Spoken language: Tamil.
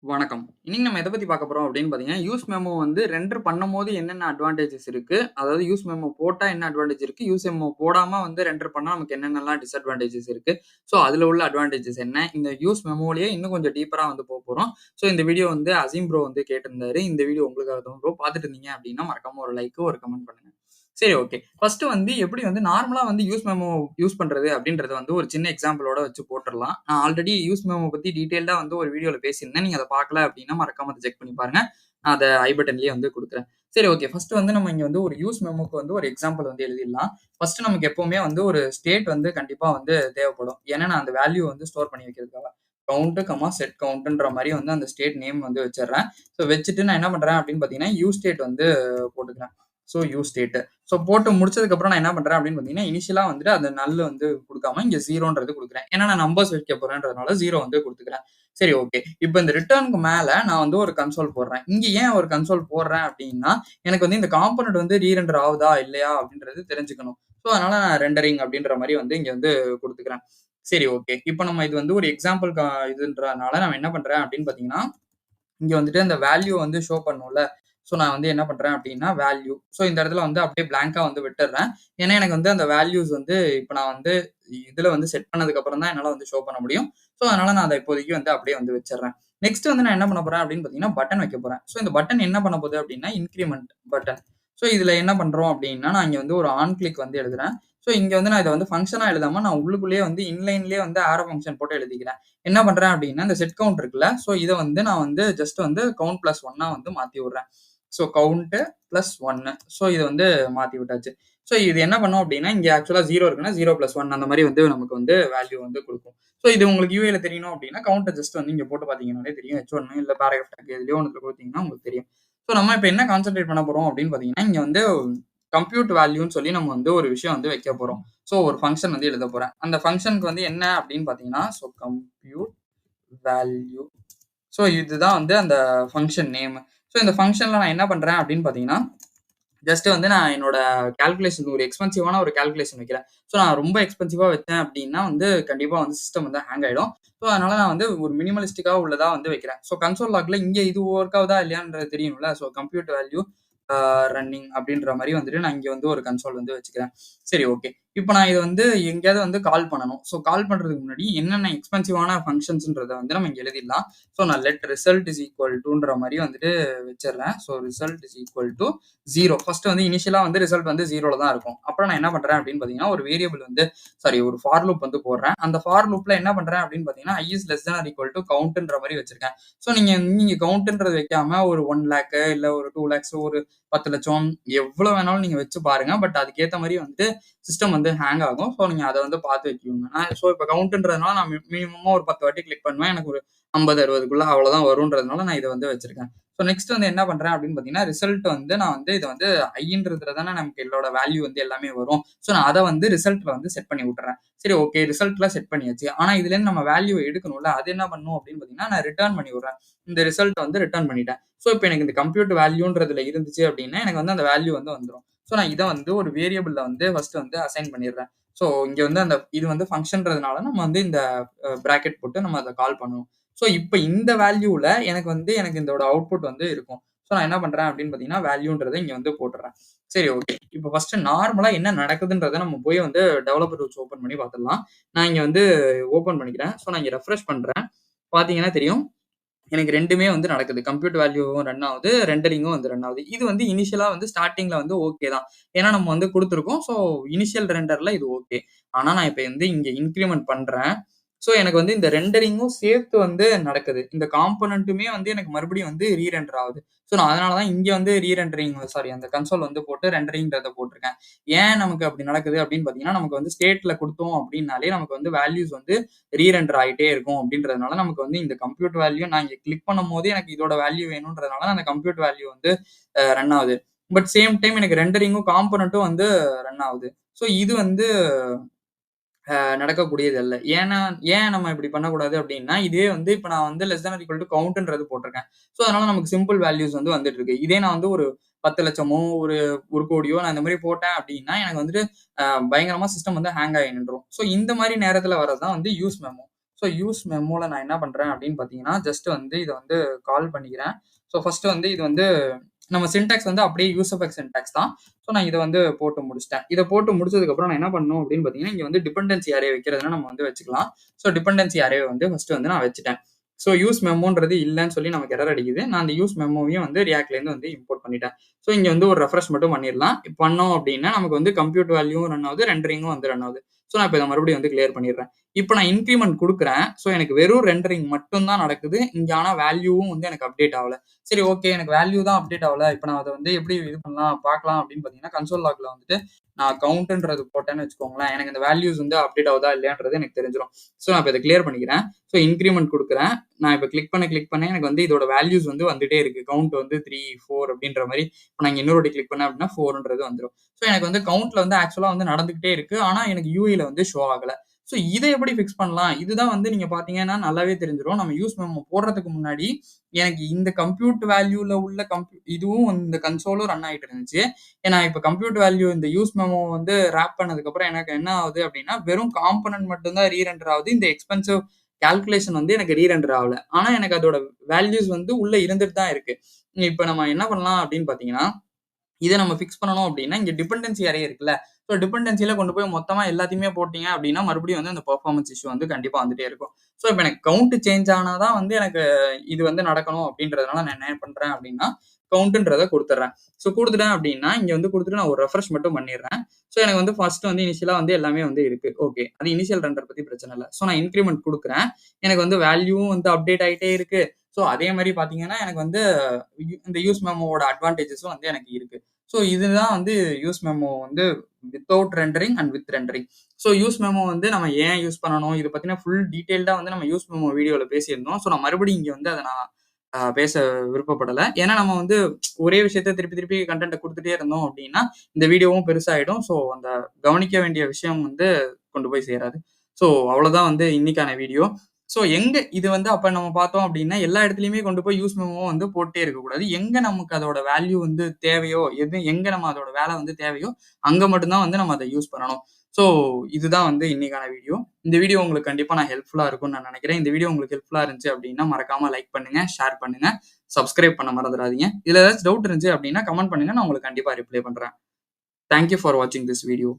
வணக்கம். இன்னைக்கு நம்ம எத பத்தி பார்க்க போறோம் அப்படின்னு பார்த்தீங்கன்னா, யூஸ் மெமோ வந்து ரெண்டர் பண்ணும்போது என்னென்ன அட்வான்டேஜஸ் இருக்கு? அதாவது யூஸ் மெமோ போட்டா என்ன அட்வான்டேஜ் இருக்கு? யூஸ் மெமோ போடாம வந்து ரெண்டர் பண்ணா நமக்கு என்னென்னலாம் டிஸ்அட்வான்டேஜஸ் இருக்கு? ஸோ அதுல உள்ள அட்வான்டேஜஸ் என்ன? இந்த யூஸ் மெமோலயே இன்னும் கொஞ்சம் டீப்பரா வந்து போறோம். ஸோ இந்த வீடியோ வந்து அசீம் ப்ரோ வந்து கேட்டிருந்தாரு. இந்த வீடியோ உங்களுக்காக தான் ப்ரோ. பார்த்துட்டு இருந்தீங்க அப்படின்னா மறக்காம ஒரு லைக், ஒரு கமெண்ட் பண்ணுங்க. சரி, ஓகே. ஃபர்ஸ்ட் வந்து எப்படி வந்து நார்மலா வந்து யூஸ் மெமோ யூஸ் பண்றது அப்படின்றத வந்து ஒரு சின்ன எக்ஸாம்பிளோட வச்சு போட்டுறலாம். நான் ஆல்ரெடி யூஸ் மெமோ பத்தி டீட்டெயில்டா வந்து ஒரு வீடியோல பேசியிருந்தேன். நீங்க அத பார்க்கல அப்படின்னா மறக்காம அத செக் பண்ணி பாருங்க. நான் அத ஐ பட்டன்லயே வந்து குடுக்குறேன். சரி, ஓகே. ஃபர்ஸ்ட் வந்து நம்ம இங்க வந்து ஒரு யூஸ் மெமோக்கு வந்து ஒரு எக்ஸாம்பிள் வந்து எழுதிடலாம். ஃபர்ஸ்ட் நமக்கு எப்பவுமே வந்து ஒரு ஸ்டேட் வந்து கண்டிப்பா வந்து தேவைப்படும். ஏன்னா நான் அந்த வேல்யூ வந்து ஸ்டோர் பண்ணி வைக்கிறதுக்காக. கவுண்ட், செட் கவுண்ட்ன்ற மாரி வந்து அந்த ஸ்டேட் நேம் வந்து வச்சுடுறேன். ஸோ வச்சுட்டு நான் என்ன பண்றேன் அப்படின்னு பார்த்தீங்கன்னா, யூ ஸ்டேட் வந்து போட்டுக்கிறேன். So you state. ஸோ போட்டு முடிச்சதுக்கப்புறம் நான் என்ன பண்றேன் அப்படின்னு பார்த்தீங்கன்னா, இனிஷியலா வந்துட்டு அந்த நல் வந்து குடுக்காம இங்க 0ன்றது குடுக்குறேன். ஏன்னா நான் நம்பர்ஸ் வைக்க போறேன்றதுனால 0 வந்து குடுத்துக்கிறேன். சரி, ஓகே. இப்ப இந்த ரிட்டர்னுக்கு மேல நான் வந்து ஒரு கன்சோல் போடுறேன். இங்க ஏன் ஒரு கன்சோல் போடுறேன் அப்படின்னா, எனக்கு வந்து இந்த காம்போனன்ட் வந்து ரீரெண்டர் ஆவுதா இல்லையா அப்படின்றது தெரிஞ்சுக்கணும். ஸோ அதனால நான் ரெண்டரிங் அப்படின்ற மாரி வந்து இங்க வந்து குடுத்துக்கிறேன். சரி, ஓகே. இப்ப நம்ம இது வந்து ஒரு எக்ஸாம்பிள் இதுன்றதுனால நான் என்ன பண்றேன் அப்படின்னு பார்த்தீங்கன்னா, இங்க வந்துட்டு அந்த வேல்யூ வந்து ஷோ பண்ணும்ல. ஸோ நான் வந்து என்ன பண்றேன் அப்டின்னா, வேல்யூ. ஸோ இந்த இடத்துல வந்து அப்படியே பிளாங்க்கா வந்து விட்டுர்றேன். ஏன்னா எனக்கு வந்து அந்த வேல்யூஸ் வந்து இப்ப நான் வந்து இதுல வந்து செட் பண்ணதுக்கு அப்புறம் தான் என்னால வந்து ஷோ பண்ண முடியும். ஸோ அதனால நான் அத இப்போதைக்கு வந்து அப்படியே வந்து வச்சுர்றேன். நெக்ஸ்ட் வந்து நான் என்ன பண்ண போறேன் அப்படின்னு பார்த்தீங்கன்னா, பட்டன் வைக்க போறேன். ஸோ இந்த பட்டன் என்ன பண்ண போகுது அப்படின்னா, இன்கிரிமென்ட் பட்டன். ஸோ இதுல என்ன பண்றோம் அப்படின்னா, நான் இங்க வந்து ஒரு ஆன் கிளிக் வந்து எழுதுறேன். ஸோ இங்க வந்து நான் இத வந்து ஃபங்ஷனா எழுதாம நான் உள்ளுக்குள்ளேயே வந்து இன்லைன்லயே வந்து ஆரோ ஃபங்ஷன் போட்டு எழுதிக்கிறேன். என்ன பண்றேன் அப்படின்னா, இந்த செட் கவுண்ட் இருக்குல்ல. ஸோ இத வந்து நான் வந்து ஜஸ்ட் வந்து கவுண்ட் பிளஸ் 1 வந்து மாத்தி விடுறேன். So count plus 1. ஸோ இத வந்து மாத்தி விட்டாச்சு. ஸோ இது என்ன பண்ணும் அப்படின்னா, இங்க ஆக்சுவலா 0 இருக்குன்னா 0 பிளஸ் 1 அந்த மாரி வந்து நமக்கு வந்து வேல்யூ வந்து குடுக்கும். ஸோ இது உங்களுக்கு யூஐல தெரியணும் அப்படின்னா, கவுண்ட்ட ஜஸ்ட் வந்து இங்க போட்டு பார்த்தீங்கன்னாலே தெரியும். H1 இல்ல பாராகிராஃப் டாக் எதுலயோ ஒண்ணுத்துல குடுத்தீங்கன்னா உங்களுக்கு தெரியும். ஸோ நம்ம இப்ப என்ன கான்சன்ட்ரேட் பண்ண போறோம் அப்படின்னு பார்த்தீங்கன்னா, இங்க வந்து கம்ப்யூட் வேல்யூன்னு சொல்லி நம்ம வந்து ஒரு விஷயம் வந்து வைக்க போறோம். ஸோ ஒரு ஃபங்ஷன் வந்து எழுதப் போறேன். அந்த ஃபங்ஷனுக்கு வந்து என்ன அப்படின்னு பார்த்தீங்கன்னா, ஸோ கம்ப்யூட் வேல்யூ. ஸோ இதுதான் வந்து அந்த ஃபங்ஷன் நேம். ஸோ இந்த ஃபங்ஷன்ல நான் என்ன பண்றேன் அப்படின்னு பார்த்தீங்கன்னா, ஜஸ்ட் வந்து நான் என்னோட கால்குலேஷன் ஒரு எக்ஸ்பென்சிவான ஒரு கால்குலேஷன் வைக்கிறேன். ஸோ நான் ரொம்ப எக்ஸ்பென்சிவா வச்சேன் அப்படின்னா வந்து கண்டிப்பா வந்து சிஸ்டம் வந்து ஹேங் ஆயிடும். ஸோ அதனால நான் வந்து ஒரு மினிமலிஸ்டிக்கா உள்ளதா வந்து வைக்கிறேன். ஸோ கன்சோல் லாக்ல இங்க இது ஒர்க் ஆகுதா இல்லையான்றது தெரியும்ல. ஸோ கம்ப்யூட் வேல்யூ ரன்னிங் அப்படின்ற மாரி வந்துட்டு நான் இங்க வந்து ஒரு கன்சோல் வந்து வச்சுக்கிறேன். சரி, ஓகே. இப்ப நான் இத வந்து எங்கேயாவது வந்து கால் பண்ணணும். ஸோ கால் பண்றதுக்கு முன்னாடி என்னென்ன எக்ஸ்பென்சிவான ஃபங்ஷன்ஸ்ன்றத வந்து நம்ம இங்க எழுதிடலாம். ஸோ நான் லெட் ரிசல்ட் இஸ் ஈக்குவல் டூன்ற மாரி வந்துட்டு வச்சுடுறேன். So result is equal to 0. First வந்து இனிஷியலா வந்து ரிசல்ட் வந்து 0ல தான் இருக்கும். அப்புறம் நான் என்ன பண்றேன் அப்படின்னு பார்த்தீங்கன்னா, ஒரு வேரியபிள் வந்து ஒரு ஃபார் லூப் வந்து போடுறேன். அந்த ஃபார் லூப்ல என்ன பண்றேன் அப்படின்னு பார்த்தீங்கன்னா, i is less than or equal to கவுண்ட்ன்ற மாரி வச்சிருக்கேன். ஸோ நீங்க நீங்க கவுண்ட்ன்றது வைக்காம ஒரு 1,00,000 இல்ல ஒரு 2,00,000 ஒரு 10,00,000 எவ்வளவு வேணாலும் நீங்க வச்சு பாருங்க. பட் அதுக்கேத்த மாரி வந்துட்டு சிஸ்டம் வந்து ஹேங் ஆகும். ஸோ நீங்க அத வந்து பார்த்து வைக்கணும். ஸோ இப்ப கவுண்ட்ன்றதுனால நான் மினிமமா ஒரு 10 வாட்டி கிளிக் பண்ணுவேன். எனக்கு ஒரு 50, 60க்குள்ள அவ்வளவுதான் வரும்ன்றதுனால நான் இத வந்து வச்சிருக்கேன். ஸோ நெக்ஸ்ட் வந்து என்ன பண்றேன் அப்படின்னு பார்த்தீங்கன்னா, ரிசல்ட் வந்து நான் வந்து இத வந்து ஐன்றதுல தானே நமக்கு என்னோட வேல்யூ வந்து எல்லாமே வரும். ஸோ நான் அத வந்து ரிசல்ட்ல வந்து செட் பண்ணி விட்டுறேன். சரி, ஓகே. ரிசல்ட்ல செட் பண்ணியாச்சு. ஆனா இதுலேருந்து நம்ம வேல்யூ எடுக்கணும்ல. அது என்ன பண்ணணும் அப்படின்னு பார்த்தீங்கன்னா, நான் ரிட்டர்ன் பண்ணி விடுறேன். இந்த ரிசல்ட் வந்து ரிட்டர்ன் பண்ணிட்டேன். ஸோ இப்ப எனக்கு இந்த கம்ப்யூட் வேல்யூன்றதுல இருந்துச்சு அப்படின்னா, எனக்கு வந்து அந்த வேல்யூ வந்து வந்துரும். ஸோ நான் இத வந்து ஒரு வேரியபிள்ல வந்து ஃபர்ஸ்ட் வந்து அசைன் பண்ணிடுறேன். ஸோ இங்க வந்து அந்த இது வந்து ஃபங்ஷன்றதுனால நம்ம வந்து இந்த பிராக்கெட் போட்டு நம்ம அத கால் பண்ணுவோம். ஸோ இப்ப இந்த வேல்யூல எனக்கு இதோட அவுட்புட் வந்து இருக்கும். ஸோ நான் என்ன பண்றேன் அப்படின்னு பார்த்தீங்கன்னா, வேல்யூன்றத இங்க வந்து போட்டுறேன். சரி, ஓகே. இப்ப ஃபர்ஸ்ட் நார்மலா என்ன நடக்குதுன்றத நம்ம போய் வந்து டெவலப்பர் டூல்ஸ் ஓப்பன் பண்ணி பார்த்துடலாம். நான் இங்க வந்து ஓப்பன் பண்ணிக்கிறேன். ஸோ நான் இங்க ரெஃப்ரெஷ் பண்றேன். பார்த்தீங்கன்னா தெரியும். எனக்கு 2மே வந்து நடக்குது. கம்ப்யூட் வேல்யூவும் ரன் ஆகுது. ரெண்டரிங்கும் வந்து ரன் ஆகுது. இது வந்து இனிஷியலா வந்து ஸ்டார்ட்டிங்ல வந்து ஓகே தான். ஏன்னா நம்ம வந்து குடுத்துருக்கோம். ஸோ இனிஷியல் ரெண்டர்ல இது ஓகே. ஆனா நான் இப்ப வந்து இங்க இன்கிரிமென்ட் பண்றேன். ஸோ எனக்கு வந்து இந்த ரெண்டரிங்கும் சேர்த்து வந்து நடக்குது. இந்த காம்போனன்ட்டுமே வந்து எனக்கு மறுபடியும் வந்து ரெண்டர் ஆகுது. ஸோ நான் அதனால தான் இங்க வந்து ரெண்டரிங் அந்த கன்சோல் வந்து போட்டு ரெண்டரிங்ன்றத போட்டுருக்கேன். ஏன் நமக்கு அப்படி நடக்குது அப்படின்னு பார்த்தீங்கன்னா, நமக்கு வந்து ஸ்டேட்ல குடுத்தோம் அப்படின்னாலே நமக்கு வந்து வேல்யூஸ் வந்து ரெண்டர் ஆயிட்டே இருக்கும் அப்படின்றதுனால நமக்கு வந்து இந்த கம்ப்யூட் வேல்யூ நான் இங்க கிளிக் பண்ணும்போது எனக்கு இதோட வேல்யூ வேணும்ன்றதுனால அந்த கம்ப்யூட் வேல்யூ வந்து ரன் ஆகுது. பட் சேம் டைம் எனக்கு ரெண்டரிங்கும் காம்போனன்ட்டும் வந்து ரன் ஆகுது. ஸோ இது வந்து நடக்கக்கூடியது அல்ல. ஏன் நம்ம இப்படி பண்ணக்கூடாது அப்படின்னா, இதே வந்து இப்ப நான் வந்து less than or equal to கவுண்ட்ன்றது போட்டிருக்கேன். ஸோ அதனால நமக்கு சிம்பிள் வேல்யூஸ் வந்து வந்துட்டு இருக்கு. இதே நான் வந்து ஒரு 10,00,000மோ ஒரு 1,00,00,000யோ நான் இந்த மாரி போட்டேன் அப்படின்னா, எனக்கு வந்துட்டு பயங்கரமா சிஸ்டம் வந்து ஹேங் ஆகி நின்றும். ஸோ இந்த மாரி நேரத்துல வர்றது தான் வந்து யூஸ் மெமோ. ஸோ யூஸ் மெமோல நான் என்ன பண்றேன் அப்படின்னு பார்த்தீங்கன்னா, ஜஸ்ட் வந்து இத வந்து கால் பண்ணிக்கிறேன். ஸோ ஃபர்ஸ்ட் வந்து இது வந்து நம்ம சின்டாக்ஸ் வந்து அப்படியே யூசர்ஃபெக்ஸ் சின்டாக்ஸ் தான். ஸோ நான் இத வந்து போட்டு முடிச்சுட்டேன். இத போட்டு முடிச்சதுக்கப்புறம் நான் என்ன பண்ணணும் அப்படின்னு பார்த்தீங்கன்னா, இங்க வந்து டிபெண்டன்சி அரே வைக்கிறதுனா நம்ம வந்து வச்சுக்கலாம். ஸோ டிபெண்டன்சி அரேவ வந்து ஃபர்ஸ்ட் வந்து நான் வச்சுட்டேன். ஸோ யூஸ் மெமோன்றது இல்லன்னு சொல்லி நமக்கு எரர் அடிக்குது. நான் அந்த யூஸ் மெமோவையும் வந்து ரியாக்ட்லேருந்து வந்து இம்போர்ட் பண்ணிட்டேன். ஸோ இங்க வந்து ஒரு ரெஃப்ரெஷ் மட்டும் பண்ணிடலாம். பண்ணோம் அப்படின்னா நமக்கு வந்து கம்ப்யூட் வேல்யூவும் ரன் ஆகுது, ரெண்டரிங்கும் வந்து ரன் ஆகுது. ஸோ நான் இப்ப இத மறுபடியும் வந்து கிளியர் பண்ணிடுறேன். இப்ப நான் இன்கிரிமெண்ட் குடுக்குறேன். ஸோ எனக்கு வெறும் ரெண்டரிங் மட்டும் தான் நடக்குது. இங்க ஆனா வேல்யூவும் வந்து எனக்கு அப்டேட் ஆகல. சரி ஓகே எனக்கு வேல்யூ தான் அப்டேட் ஆகல. இப்ப நான் அத வந்து எப்படி இது பண்ணலாம் பார்க்கலாம் அப்படின்னு பார்த்தீங்கன்னா, கன்சோல் லாக்ல வந்துட்டு நான் கவுண்ட்ன்றது போட்டேன்னு வச்சுக்கோங்களேன். எனக்கு இந்த வேல்யூஸ் வந்து அப்டேட் ஆகுதா இல்லையான்றது எனக்கு தெரிஞ்சிரும். ஸோ நான் இப்ப இத கிளியர் பண்ணிக்கிறேன். ஸோ இன்கிரிமெண்ட் குடுக்குறேன். நான் இப்ப கிளிக் பண்ண எனக்கு வந்து இதோட வேல்யூஸ் வந்து வந்துட்டே இருக்கு. கவுண்ட் வந்து 3, 4 அப்படின்ற மாரி. இப்ப நான் இன்னொரு வாட்டி கிளிக் பண்ணேன் அப்படின்னா 4ன்றது வந்துரும். ஸோ எனக்கு வந்து கவுண்ட்ல வந்து ஆக்சுவலா வந்து நடந்துகிட்டே இருக்கு. ஆனா எனக்கு யூஐல வந்து ஷோ ஆகல. ஸோ இத எப்படி ஃபிக்ஸ் பண்ணலாம்? இதுதான் வந்து நீங்க பார்த்தீங்கன்னா நல்லாவே தெரிஞ்சிரும். நம்ம யூஸ் மெமோ போடுறதுக்கு முன்னாடி எனக்கு இந்த கம்ப்யூட் வேல்யூல உள்ள இதுவும் இந்த கன்சோலும் ரன் ஆயிட்டு இருந்துச்சு. ஏன்னா இப்ப கம்ப்யூட் வேல்யூ இந்த யூஸ் மெமோ வந்து ராப் பண்ணதுக்கு அப்புறம் எனக்கு என்ன ஆகுது அப்படின்னா, வெறும் காம்போனன்ட் மட்டும் தான் ரீரெண்டர் ஆகுது. இந்த எக்ஸ்பென்சிவ் கால்குலேஷன் வந்து எனக்கு ரீரெண்டர் ஆகல. ஆனா எனக்கு அதோட வேல்யூஸ் வந்து உள்ள இருந்துட்டு தான் இருக்கு. இப்ப நம்ம என்ன பண்ணலாம் அப்படின்னு பார்த்தீங்கன்னா, இத நம்ம ஃபிக்ஸ் பண்ணணும் அப்படின்னா, இங்க டிபெண்டன்சி அரே இருக்குல்ல. ஸோ டிபெண்டன்சில கொண்டு போய் மொத்தமா எல்லாத்தையுமே போட்டீங்க அப்படின்னா, மறுபடியும் வந்து அந்த பெர்ஃபார்மன்ஸ் இஷ்யூ வந்து கண்டிப்பா வந்துட்டே இருக்கும். ஸோ இப்ப எனக்கு கவுண்ட் சேஞ்ச் ஆனா தான் வந்து எனக்கு இது வந்து நடக்கணும் அப்படின்றதுனால நான் என்ன பண்றேன் அப்படின்னா, கவுண்ட்ன்றத குடுத்துடுறேன். ஸோ குடுத்துட்டேன் அப்படின்னா, இங்க வந்து குடுத்துட்டு நான் ஒரு ரெஃப்ரெஷ் மட்டும் பண்ணிடுறேன். ஸோ எனக்கு வந்து ஃபர்ஸ்ட் வந்து இனிஷியலா வந்து எல்லாமே வந்து இருக்கு. ஓகே. அது இனிஷியல் ரெண்டர் பத்தி பிரச்சனை இல்ல. ஸோ நான் இன்கிரிமெண்ட் குடுக்குறேன். எனக்கு வந்து வேல்யூவும் வந்து அப்டேட் ஆயிட்டே இருக்கு. ஸோ அதே மாரி பார்த்தீங்கன்னா, எனக்கு வந்து இந்த யூஸ் மெமோவோட அட்வான்டேஜஸும் வந்து எனக்கு இருக்கு. ஸோ இதுதான் வந்து யூஸ் மெமோ வந்து without rendering and with rendering. So use memo வந்து நம்ம ஏன் யூஸ் பண்ணணும்? இத பத்தின ஃபுல் டீடைல்டா வந்து நம்ம யூஸ் மெமோ வீடியோல பேசியிருந்தோம். ஸோ நான் மறுபடியும் இங்க வந்து அத நான் பேச விருப்பப்படல. ஏன்னா நம்ம வந்து ஒரே விஷயத்த திருப்பி திருப்பி கன்டென்ட்ட குடுத்துட்டே இருந்தோம் அப்டின்னா, இந்த வீடியோவும் பெருசாயிடும். ஸோ அந்த கவனிக்க வேண்டிய விஷயம் வந்து கொண்டு போய் சேராது. ஸோ அவ்வளோதான் வந்து இன்னைக்கான வீடியோ. ஸோ எங்க இது வந்து அப்ப நம்ம பார்த்தோம் அப்டின்னா, எல்லா இடத்துலயுமே கொண்டு போய் யூஸ் மெமோ வந்து போட்டே இருக்கக்கூடாது. எங்க நமக்கு அதோட வேல்யூ வந்து தேவையோ, எங்க நம்ம அதோட வேல வந்து தேவையோ, அங்க மட்டும் தான் வந்து நம்ம அத யூஸ் பண்ணணும். ஸோ இதுதான் வந்து இன்னைக்கான வீடியோ. இந்த வீடியோ உங்களுக்கு கண்டிப்பா நான் ஹெல்ப்ஃபுல்லா இருக்கும்னு நான் நினைக்கிறேன். இந்த வீடியோ உங்களுக்கு ஹெல்ப்ஃபுல்லா இருந்துச்சு அப்டின்னா, மறக்காம லைக் பண்ணுங்க, ஷேர் பண்ணுங்க, சப்ஸ்கிரைப் பண்ண மறந்துறாதீங்க. இதுல ஏதாச்சும் டவுட் இருந்துச்சு அப்டின்னா கமெண்ட் பண்ணுங்க. நான் உங்களுக்கு கண்டிப்பா ரிப்ளை பண்றேன். தேங்க் யூ ஃபார் வாட்சிங் திஸ் வீடியோ.